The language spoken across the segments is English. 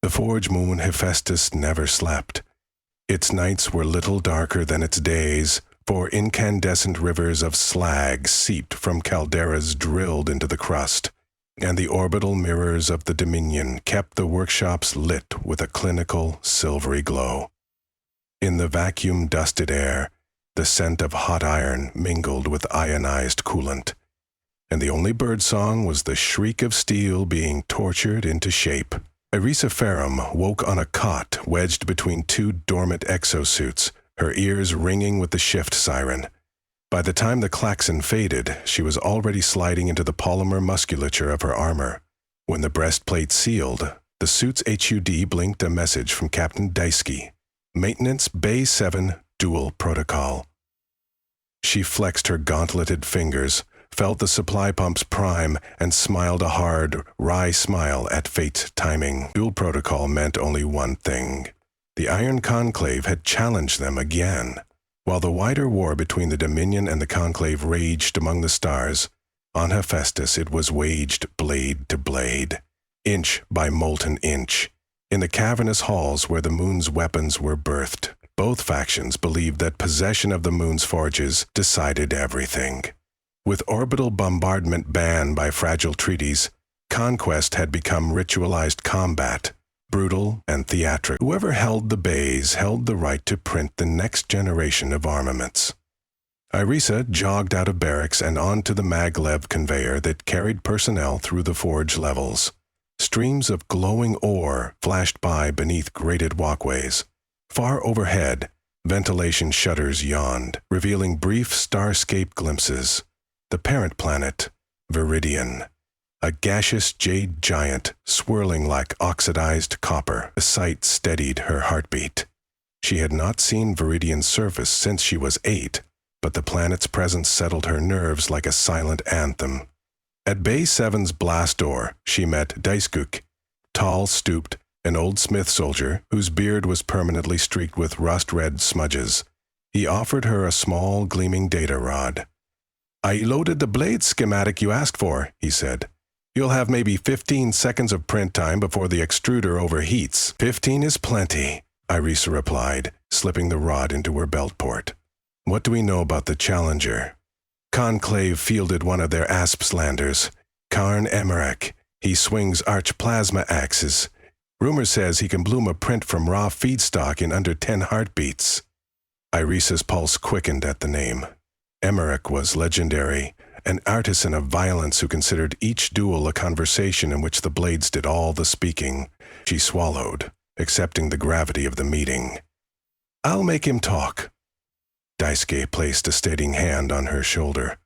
The forge moon Hephaestus never slept. Its nights were little darker than its days, for incandescent rivers of slag seeped from calderas drilled into the crust, and the orbital mirrors of the Dominion kept the workshops lit with a clinical, silvery glow. In the vacuum-dusted air, the scent of hot iron mingled with ionized coolant, and the only birdsong was the shriek of steel being tortured into shape. Hephaestus woke on a cot wedged between two dormant exosuits, her ears ringing with the shift siren. By the time the klaxon faded, she was already sliding into the polymer musculature of her armor. When the breastplate sealed, the suit's HUD blinked a message from Captain Daisuke. Maintenance Bay 7 Dual Protocol. She flexed her gauntleted fingers, felt the supply pumps prime, and smiled a hard, wry smile at fate's timing. Dual Protocol meant only one thing. The Iron Conclave had challenged them again. While the wider war between the Dominion and the Conclave raged among the stars, on Hephaestus it was waged blade to blade, inch by molten inch. In the cavernous halls where the moon's weapons were birthed, both factions believed that possession of the moon's forges decided everything. With orbital bombardment banned by fragile treaties, conquest had become ritualized combat, brutal and theatrical. Whoever held the bays held the right to print the next generation of armaments. Irisa jogged out of barracks and onto the maglev conveyor that carried personnel through the forge levels. Streams of glowing ore flashed by beneath grated walkways. Far overhead, ventilation shutters yawned, revealing brief starscape glimpses. The parent planet, Viridian, a gaseous jade giant swirling like oxidized copper. The sight steadied her heartbeat. She had not seen Viridian's surface since she was 8, but the planet's presence settled her nerves like a silent anthem. At Bay 7's blast door, she met Daisuke, tall, stooped, an old Smith soldier whose beard was permanently streaked with rust-red smudges. He offered her a small, gleaming data rod. "I loaded the blade schematic you asked for," he said. "You'll have maybe 15 seconds of print time before the extruder overheats." 15 is plenty, Irisa replied, slipping the rod into her belt port. "What do we know about the Challenger?" Conclave fielded one of their ASPS-landers, Karn Emmerich. He swings arch plasma axes. Rumor says he can bloom a print from raw feedstock in under 10 heartbeats. Irisa's pulse quickened at the name. Emmerich was legendary, an artisan of violence who considered each duel a conversation in which the blades did all the speaking. She swallowed, accepting the gravity of the meeting. "I'll make him talk." Daisuke placed a steadying hand on her shoulder.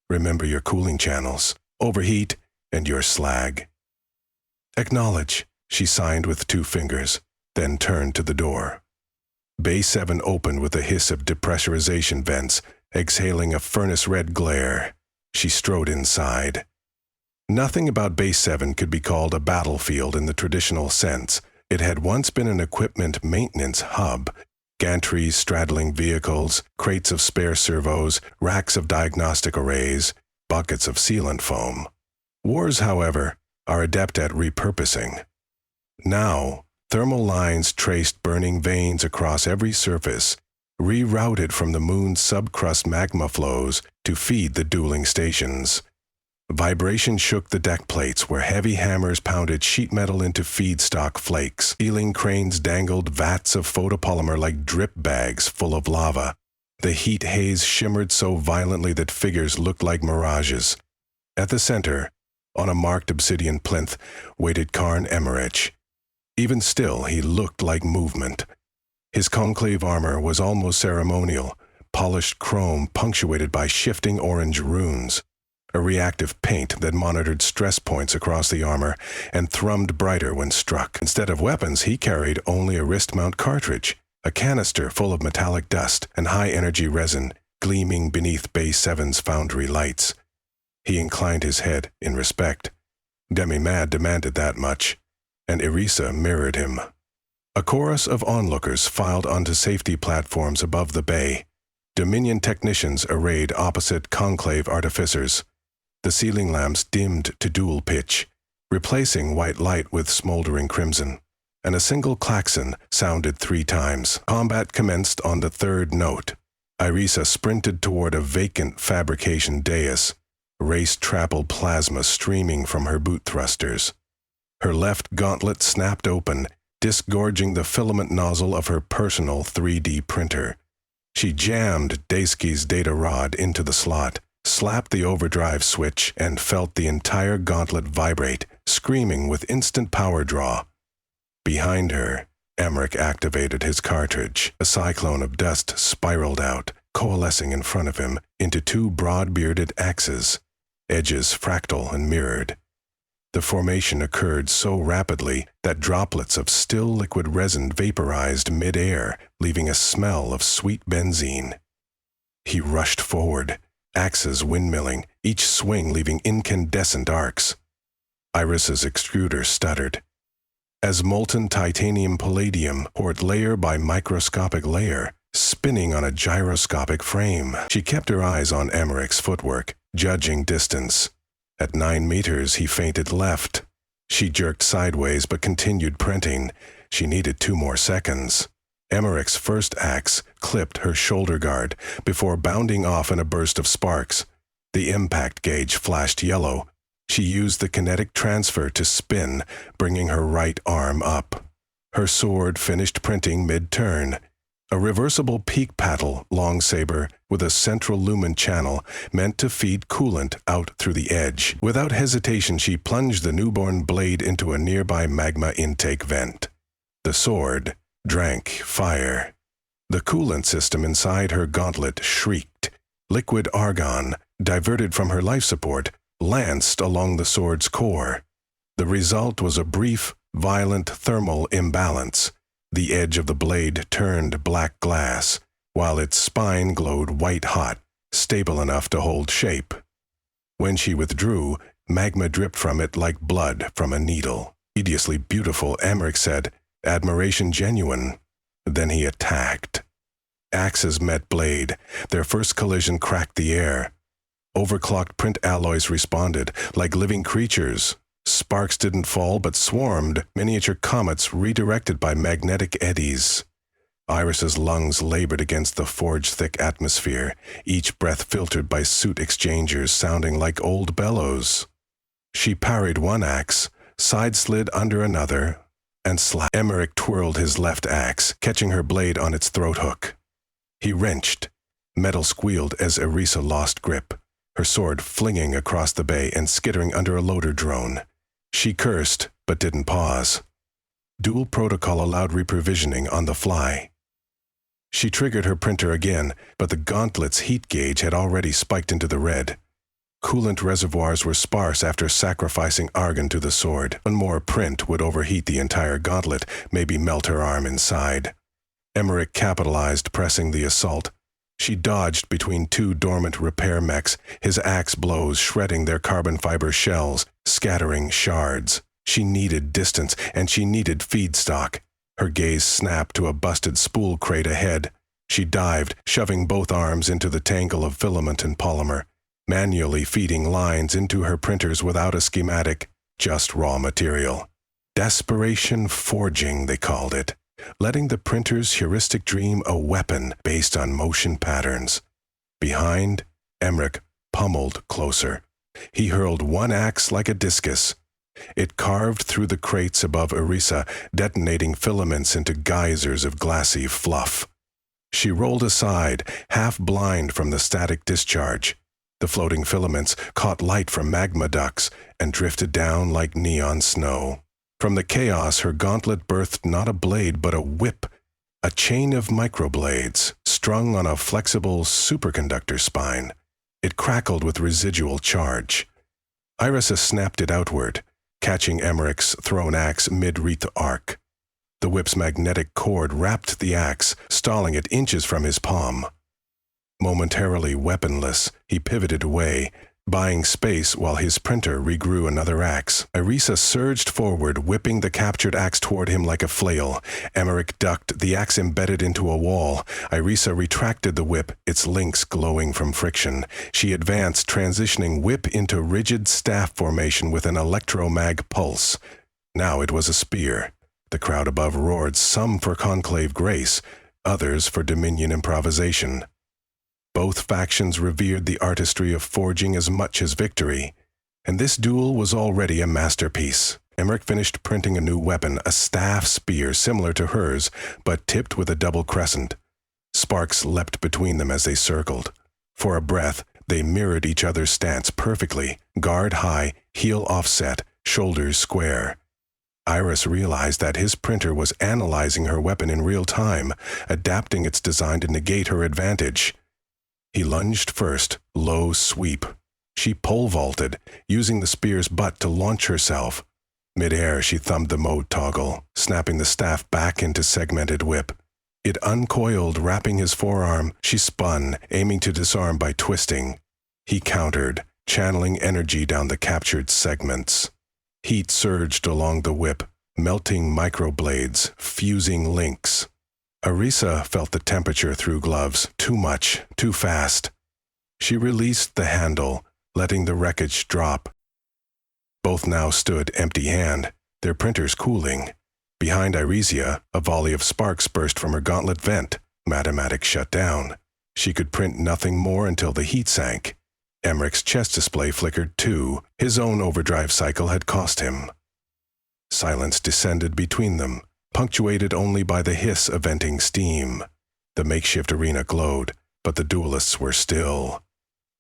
"Remember your cooling channels. Overheat, and your slag." "Acknowledge," she signed with 2 fingers, then turned to the door. Bay 7 opened with a hiss of depressurization vents, exhaling a furnace-red glare. She strode inside. Nothing about Bay 7 could be called a battlefield in the traditional sense. It had once been an equipment maintenance hub. Gantries straddling vehicles, crates of spare servos, racks of diagnostic arrays, buckets of sealant foam. Wars, however, are adept at repurposing. Now, thermal lines traced burning veins across every surface, rerouted from the moon's subcrust magma flows to feed the dueling stations. Vibration shook the deck plates where heavy hammers pounded sheet metal into feedstock flakes. Sealing cranes dangled vats of photopolymer like drip bags full of lava. The heat haze shimmered so violently that figures looked like mirages. At the center, on a marked obsidian plinth, waited Karn Emmerich. Even still, he looked like movement. His conclave armor was almost ceremonial, polished chrome punctuated by shifting orange runes, a reactive paint that monitored stress points across the armor and thrummed brighter when struck. Instead of weapons, he carried only a wrist-mount cartridge, a canister full of metallic dust and high-energy resin gleaming beneath Bay 7's foundry lights. He inclined his head in respect. Demi-Mad demanded that much, and Irisa mirrored him. A chorus of onlookers filed onto safety platforms above the bay. Dominion technicians arrayed opposite conclave artificers. The ceiling lamps dimmed to dual pitch, replacing white light with smoldering crimson. and a single klaxon sounded 3 times. Combat commenced on the 3rd note. Irisa sprinted toward a vacant fabrication dais, race-trappled plasma streaming from her boot thrusters. Her left gauntlet snapped open, disgorging the filament nozzle of her personal 3D printer. She jammed Daisuke's data rod into the slot, slapped the overdrive switch, and felt the entire gauntlet vibrate, screaming with instant power draw. Behind her, Emmerich activated his cartridge. A cyclone of dust spiraled out, coalescing in front of him into 2 broad-bearded axes, edges fractal and mirrored. The formation occurred so rapidly that droplets of still liquid resin vaporized mid-air, leaving a smell of sweet benzene. He rushed forward, axes windmilling, each swing leaving incandescent arcs. Iris's extruder stuttered. As molten titanium palladium poured layer by microscopic layer, spinning on a gyroscopic frame, she kept her eyes on Emmerich's footwork, judging distance. At 9 meters, he feinted left. She jerked sideways but continued printing. She needed 2 more seconds. Emmerich's first axe clipped her shoulder guard before bounding off in a burst of sparks. The impact gauge flashed yellow. She used the kinetic transfer to spin, bringing her right arm up. Her sword finished printing mid-turn. A reversible peak paddle long saber with a central lumen channel meant to feed coolant out through the edge. Without hesitation, she plunged the newborn blade into a nearby magma intake vent. The sword drank fire. The coolant system inside her gauntlet shrieked. Liquid argon, diverted from her life support, lanced along the sword's core. The result was a brief, violent thermal imbalance. The edge of the blade turned black glass, while its spine glowed white-hot, stable enough to hold shape. When she withdrew, magma dripped from it like blood from a needle. Hideously beautiful, Emmerich said, admiration genuine. Then he attacked. Axes met blade. Their first collision cracked the air. Overclocked print alloys responded, like living creatures. Sparks didn't fall but swarmed, miniature comets redirected by magnetic eddies. Iris's lungs labored against the forge-thick atmosphere, each breath filtered by suit exchangers sounding like old bellows. She parried one axe, side-slid under another, and slapped. Emmerich twirled his left axe, catching her blade on its throat hook. He wrenched. Metal squealed as Irisa lost grip, her sword flinging across the bay and skittering under a loader drone. She cursed, but didn't pause. Dual protocol allowed reprovisioning on the fly. She triggered her printer again, but the gauntlet's heat gauge had already spiked into the red. Coolant reservoirs were sparse after sacrificing argon to the sword. One more print would overheat the entire gauntlet, maybe melt her arm inside. Emmerich capitalized, pressing the assault. She dodged between 2 dormant repair mechs, his axe blows shredding their carbon fiber shells, scattering shards. She needed distance, and she needed feedstock. Her gaze snapped to a busted spool crate ahead. She dived, shoving both arms into the tangle of filament and polymer, manually feeding lines into her printers without a schematic, just raw material. Desperation forging, they called it. Letting the printer's heuristic dream a weapon based on motion patterns. Behind, Emmerich pummeled closer. He hurled one axe like a discus. It carved through the crates above Irisa, detonating filaments into geysers of glassy fluff. She rolled aside, half blind from the static discharge. The floating filaments caught light from magma ducts and drifted down like neon snow. From the chaos, her gauntlet birthed not a blade but a whip, a chain of microblades strung on a flexible superconductor spine. It crackled with residual charge. Irisa snapped it outward, catching Emmerich's thrown axe mid-wreath arc. The whip's magnetic cord wrapped the axe, stalling it inches from his palm. Momentarily weaponless, he pivoted away, buying space while his printer regrew another axe. Irisa surged forward, whipping the captured axe toward him like a flail. Emmerich ducked, the axe embedded into a wall. Irisa retracted the whip, its links glowing from friction. She advanced, transitioning whip into rigid staff formation with an electromag pulse. Now it was a spear. The crowd above roared, some for conclave grace, others for Dominion improvisation. Both factions revered the artistry of forging as much as victory, and this duel was already a masterpiece. Emmerich finished printing a new weapon, a staff spear similar to hers, but tipped with a double crescent. Sparks leapt between them as they circled. For a breath, they mirrored each other's stance perfectly, guard high, heel offset, shoulders square. Iris realized that his printer was analyzing her weapon in real time, adapting its design to negate her advantage. He lunged first, low sweep. She pole vaulted, using the spear's butt to launch herself. Mid-air, she thumbed the mode toggle, snapping the staff back into segmented whip. It uncoiled, wrapping his forearm. She spun, aiming to disarm by twisting. He countered, channeling energy down the captured segments. Heat surged along the whip, melting microblades, fusing links. Arisa felt the temperature through gloves, too much, too fast. She released the handle, letting the wreckage drop. Both now stood empty-hand, their printers cooling. Behind Irisia, a volley of sparks burst from her gauntlet vent. Mathematics shut down. She could print nothing more until the heat sank. Emmerich's chest display flickered too. His own overdrive cycle had cost him. Silence descended between them, punctuated only by the hiss of venting steam. The makeshift arena glowed, but the duelists were still.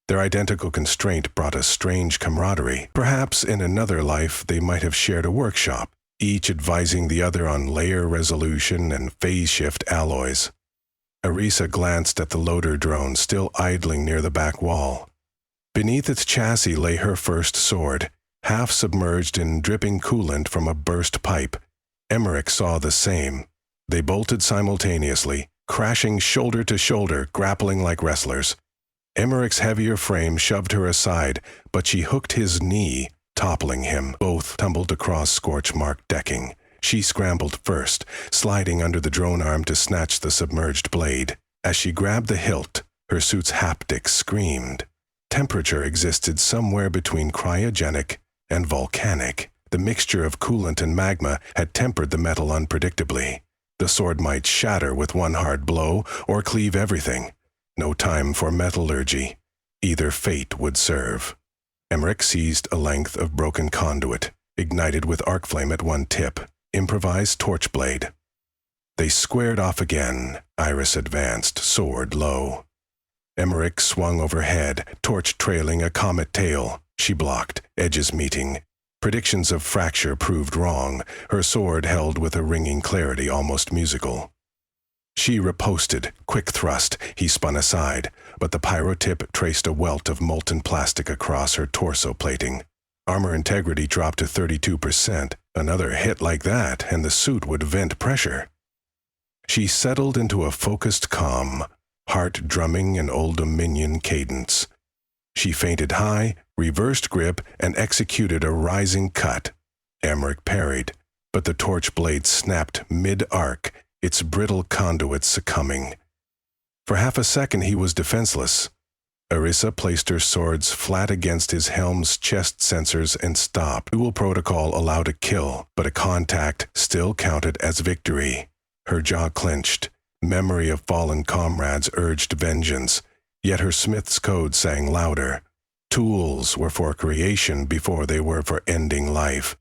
Their identical constraint brought a strange camaraderie. Perhaps in another life they might have shared a workshop, each advising the other on layer resolution and phase shift alloys. Arisa glanced at the loader drone still idling near the back wall. Beneath its chassis lay her first sword, half submerged in dripping coolant from a burst pipe. Emmerich saw the same. They bolted simultaneously, crashing shoulder to shoulder, grappling like wrestlers. Emmerich's heavier frame shoved her aside, but she hooked his knee, toppling him. Both tumbled across scorch-marked decking. She scrambled first, sliding under the drone arm to snatch the submerged blade. As she grabbed the hilt, her suit's haptics screamed. Temperature existed somewhere between cryogenic and volcanic. The mixture of coolant and magma had tempered the metal unpredictably. The sword might shatter with one hard blow or cleave everything. No time for metallurgy. Either fate would serve. Emmerich seized a length of broken conduit, ignited with arc flame at one tip, improvised torch blade. They squared off again. Iris advanced, sword low. Emmerich swung overhead, torch trailing a comet tail. She blocked, edges meeting. Predictions of fracture proved wrong. Her sword held with a ringing clarity almost musical. She riposted, quick thrust. He spun aside, but the pyro tip traced a welt of molten plastic across her torso plating. Armor integrity dropped to 32%. Another hit like that, and the suit would vent pressure. She settled into a focused calm, heart drumming an Old Dominion cadence. She feinted high, reversed grip, and executed a rising cut. Emmerich parried, but the torch blade snapped mid-arc, its brittle conduit succumbing. For half a second he was defenseless. Arisa placed her swords flat against his helm's chest sensors and stopped. Dual protocol allowed a kill, but a contact still counted as victory. Her jaw clenched. Memory of fallen comrades urged vengeance, yet her smith's code sang louder. Tools were for creation before they were for ending life.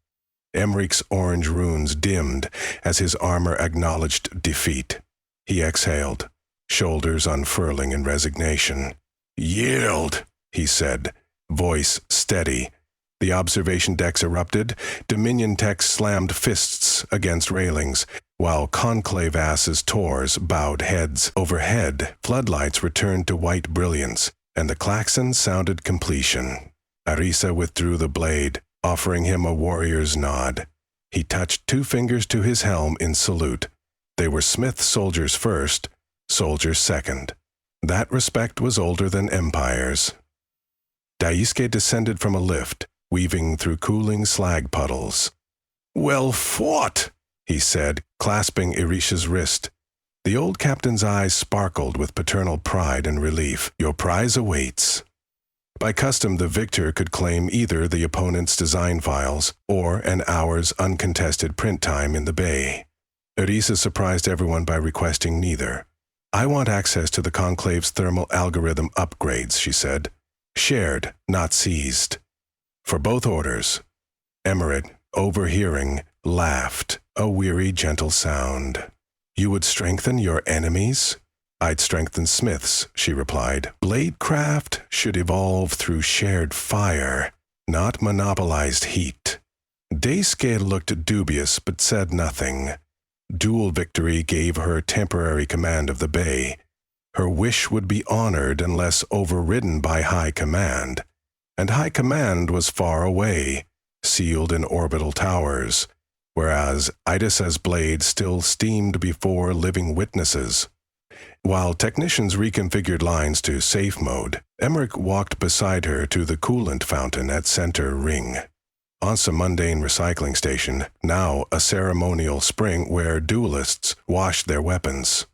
Emmerich's orange runes dimmed as his armor acknowledged defeat. He exhaled, shoulders unfurling in resignation. "Yield," he said, voice steady. The observation decks erupted. Dominion techs slammed fists against railings, while conclave asses tors bowed heads. Overhead, floodlights returned to white brilliance, and the klaxon sounded completion. Arisa withdrew the blade, offering him a warrior's nod. He touched 2 fingers to his helm in salute. They were Smith soldiers first, soldiers second. That respect was older than empires. Daisuke descended from a lift, weaving through cooling slag puddles. "Well fought," he said, clasping Irisha's wrist. The old captain's eyes sparkled with paternal pride and relief. "Your prize awaits." By custom, the victor could claim either the opponent's design files or an hour's uncontested print time in the bay. Hephaestus surprised everyone by requesting neither. "I want access to the Conclave's thermal algorithm upgrades," she said. "Shared, not seized." For both orders. Emirate, overhearing, laughed, a weary, gentle sound. "You would strengthen your enemies?" "I'd strengthen Smiths," she replied. "Bladecraft should evolve through shared fire, not monopolized heat." Daisuke looked dubious but said nothing. Dual victory gave her temporary command of the bay. Her wish would be honored unless overridden by High Command. And High Command was far away, sealed in orbital towers, whereas Idasa's blade still steamed before living witnesses. While technicians reconfigured lines to safe mode, Emmerich walked beside her to the coolant fountain at Center Ring. Once a mundane recycling station, now a ceremonial spring where duelists washed their weapons.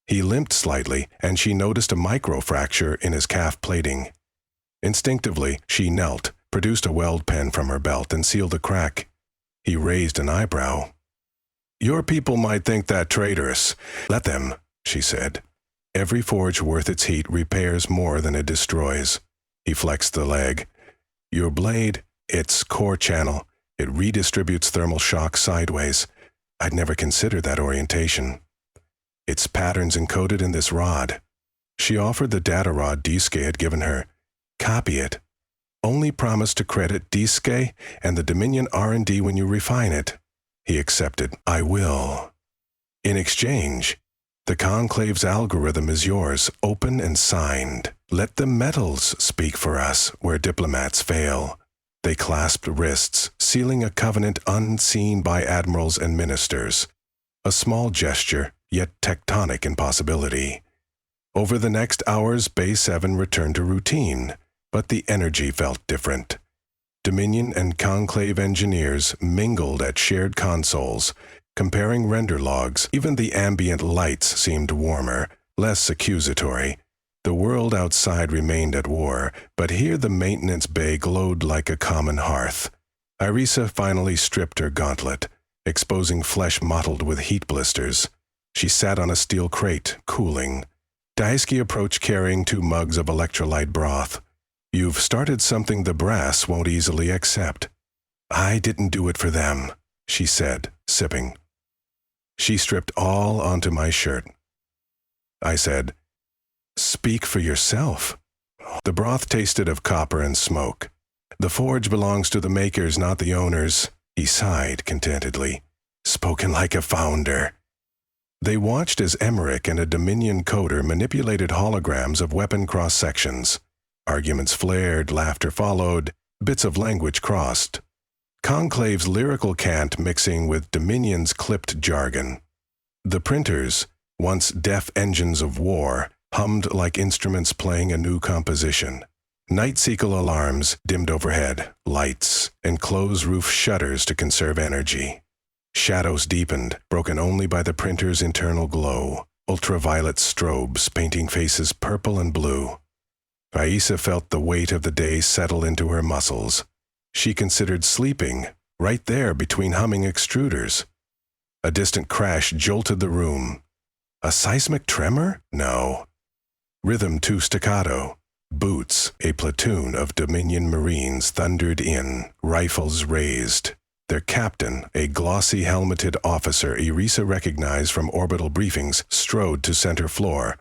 He limped slightly, and she noticed a microfracture in his calf plating. Instinctively, she knelt, produced a weld pen from her belt, and sealed the crack. He raised an eyebrow. "Your people might think that traitorous. Let them," she said. "Every forge worth its heat repairs more than it destroys." He flexed the leg. "Your blade, its core channel, it redistributes thermal shock sideways. I'd never considered that orientation. Its pattern's encoded in this rod." She offered the data rod Daisuke had given her. "Copy it. Only promise to credit Daisuke and the Dominion R&D when you refine it." He accepted. "I will." "In exchange, the Conclave's algorithm is yours, open and signed. Let the metals speak for us where diplomats fail." They clasped wrists, sealing a covenant unseen by admirals and ministers. A small gesture, yet tectonic in possibility. Over the next hours, Bay 7 returned to routine, but the energy felt different. Dominion and Conclave engineers mingled at shared consoles, comparing render logs. Even the ambient lights seemed warmer, less accusatory. The world outside remained at war, but here the maintenance bay glowed like a common hearth. Irisa finally stripped her gauntlet, exposing flesh mottled with heat blisters. She sat on a steel crate, cooling. Daisuke approached carrying 2 mugs of electrolyte broth. "You've started something the brass won't easily accept." "I didn't do it for them," she said, sipping. "She stripped all onto my shirt." I said, "Speak for yourself." The broth tasted of copper and smoke. "The forge belongs to the makers, not the owners." He sighed contentedly. "Spoken like a founder." They watched as Emmerich and a Dominion coder manipulated holograms of weapon cross-sections. Arguments flared, laughter followed, bits of language crossed. Conclave's lyrical cant mixing with Dominion's clipped jargon. The printers, once deaf engines of war, hummed like instruments playing a new composition. Night sequel alarms dimmed overhead, lights, and closed roof shutters to conserve energy. Shadows deepened, broken only by the printer's internal glow, ultraviolet strobes painting faces purple and blue. Aisa felt the weight of the day settle into her muscles. She considered sleeping, right there between humming extruders. A distant crash jolted the room. A seismic tremor? No. Rhythm too staccato. Boots, a platoon of Dominion Marines thundered in, rifles raised. Their captain, a glossy helmeted officer Irisa recognized from orbital briefings, strode to center floor.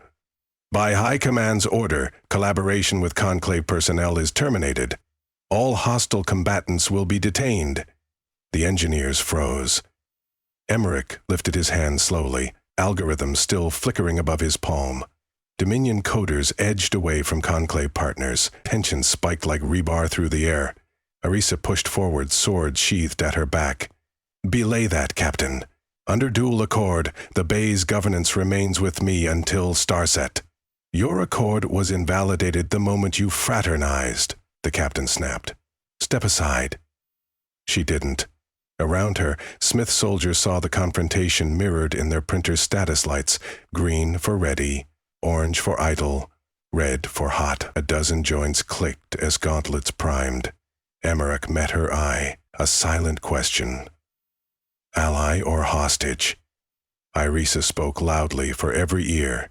"By High Command's order, collaboration with Conclave personnel is terminated. All hostile combatants will be detained." The engineers froze. Emmerich lifted his hand slowly, algorithm still flickering above his palm. Dominion coders edged away from Conclave partners. Tension spiked like rebar through the air. Irisa pushed forward, sword sheathed at her back. "Belay that, Captain. Under dual accord, the Bay's governance remains with me until starset." "Your accord was invalidated the moment you fraternized," the captain snapped. "Step aside." She didn't. Around her, Smith soldiers saw the confrontation mirrored in their printer's status lights, green for ready, orange for idle, red for hot. A dozen joints clicked as gauntlets primed. Emmerich met her eye, a silent question. Ally or hostage? Irisa spoke loudly for every ear.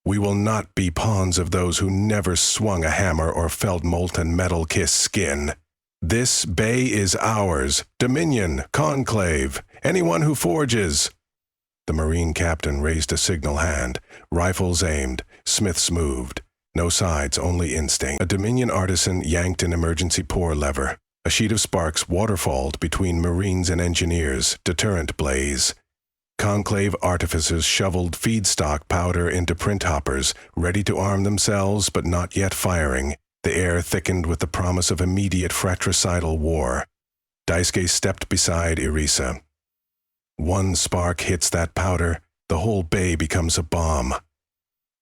We will not be pawns of those who never swung a hammer or felt molten metal kiss skin. This bay is ours. Dominion, Conclave, anyone who forges. The Marine captain raised a signal hand. Rifles aimed. Smiths moved. No sides, only instinct. A Dominion artisan yanked an emergency pour lever. A sheet of sparks waterfalled between Marines and engineers, deterrent blaze. Conclave artificers shoveled feedstock powder into print hoppers, ready to arm themselves but not yet firing. The air thickened with the promise of immediate fratricidal war. Daisuke stepped beside Irisa. One spark hits that powder, the whole bay becomes a bomb.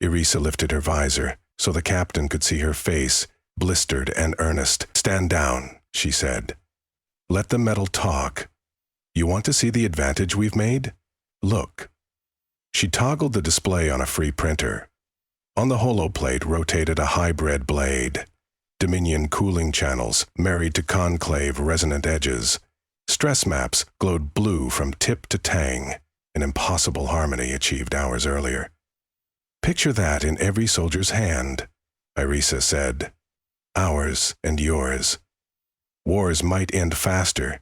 Irisa lifted her visor, so the captain could see her face, blistered and earnest. Stand down, she said. Let the metal talk. You want to see the advantage we've made? Look. She toggled the display on a free printer. On the holoplate rotated a hybrid blade. Dominion cooling channels married to conclave resonant edges. Stress maps glowed blue from tip to tang, an impossible harmony achieved hours earlier. Picture that in every soldier's hand, Irisa said. Ours and yours. Wars might end faster,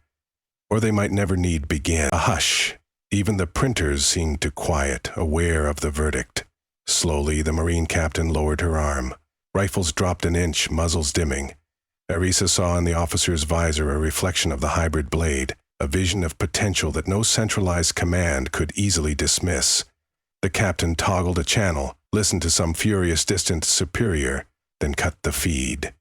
or they might never need begin. A hush. Even the printers seemed to quiet, aware of the verdict. Slowly, the Marine captain lowered her arm. Rifles dropped an inch, muzzles dimming. Irisa saw in the officer's visor a reflection of the hybrid blade, a vision of potential that no centralized command could easily dismiss. The captain toggled a channel, listened to some furious distant superior, then cut the feed.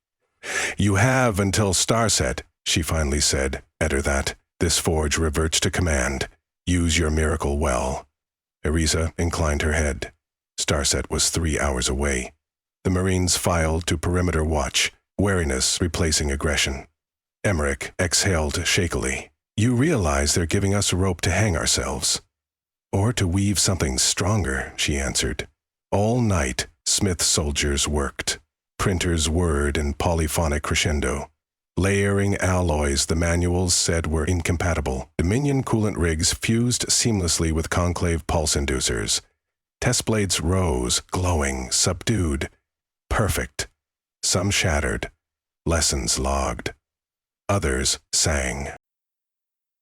You have until starset, she finally said. Enter that. This forge reverts to command. Use your miracle well. Irisa inclined her head. Starset was 3 hours away. The Marines filed to perimeter watch, wariness replacing aggression. Emmerich exhaled shakily. You realize they're giving us a rope to hang ourselves. Or to weave something stronger, she answered. All night, Smith soldiers worked. Printers whirred in polyphonic crescendo. Layering alloys the manuals said were incompatible. Dominion coolant rigs fused seamlessly with conclave pulse inducers. Test blades rose, glowing, subdued. Perfect. Some shattered. Lessons logged. Others sang.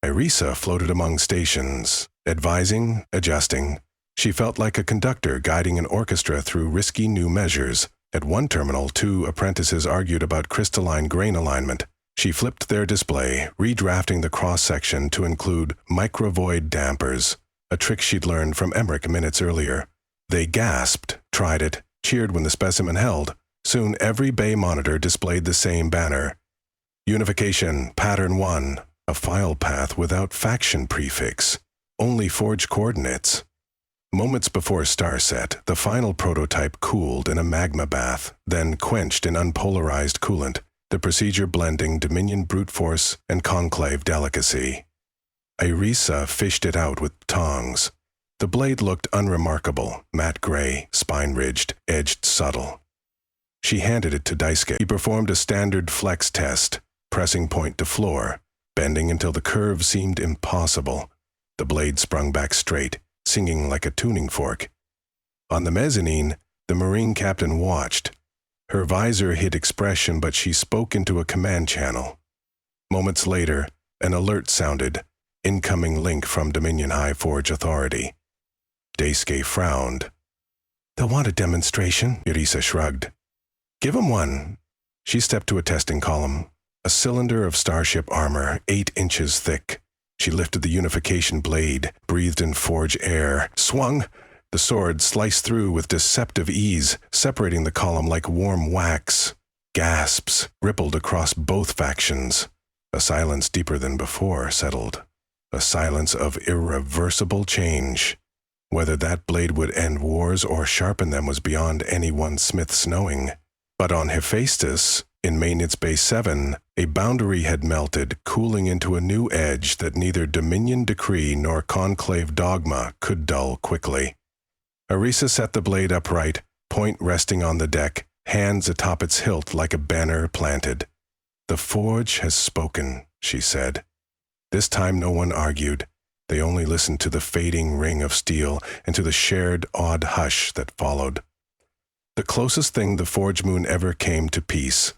Irisa floated among stations, advising, adjusting. She felt like a conductor guiding an orchestra through risky new measures. At one terminal, 2 apprentices argued about crystalline grain alignment. She flipped their display, redrafting the cross-section to include microvoid dampers, a trick she'd learned from Emmerich minutes earlier. They gasped, tried it, cheered when the specimen held. Soon every bay monitor displayed the same banner. Unification, Pattern 1, a file path without faction prefix. Only forged coordinates. Moments before starset, the final prototype cooled in a magma bath, then quenched in unpolarized coolant, the procedure blending Dominion brute force and conclave delicacy. Irisa fished it out with tongs. The blade looked unremarkable, matte gray, spine-ridged, edged subtle. She handed it to Daisuke. He performed a standard flex test, pressing point to floor, bending until the curve seemed impossible. The blade sprung back straight, singing like a tuning fork. On the mezzanine, the Marine captain watched. Her visor hid expression, but she spoke into a command channel. Moments later, an alert sounded, incoming link from Dominion High Forge Authority. Daisuke frowned. They'll want a demonstration, Irisa shrugged. Give 'em one. She stepped to a testing column, a cylinder of starship armor, 8 inches thick. She lifted the unification blade, breathed in forge air, swung. The sword sliced through with deceptive ease, separating the column like warm wax. Gasps rippled across both factions. A silence deeper than before settled. A silence of irreversible change. Whether that blade would end wars or sharpen them was beyond any one Smith's knowing. But on Hephaestus, in Maintenance Bay 7, a boundary had melted, cooling into a new edge that neither Dominion decree nor conclave dogma could dull quickly. Irisa set the blade upright, point resting on the deck, hands atop its hilt like a banner planted. "The forge has spoken," she said. This time no one argued. They only listened to the fading ring of steel and to the shared awed hush that followed. The closest thing the forge moon ever came to peace.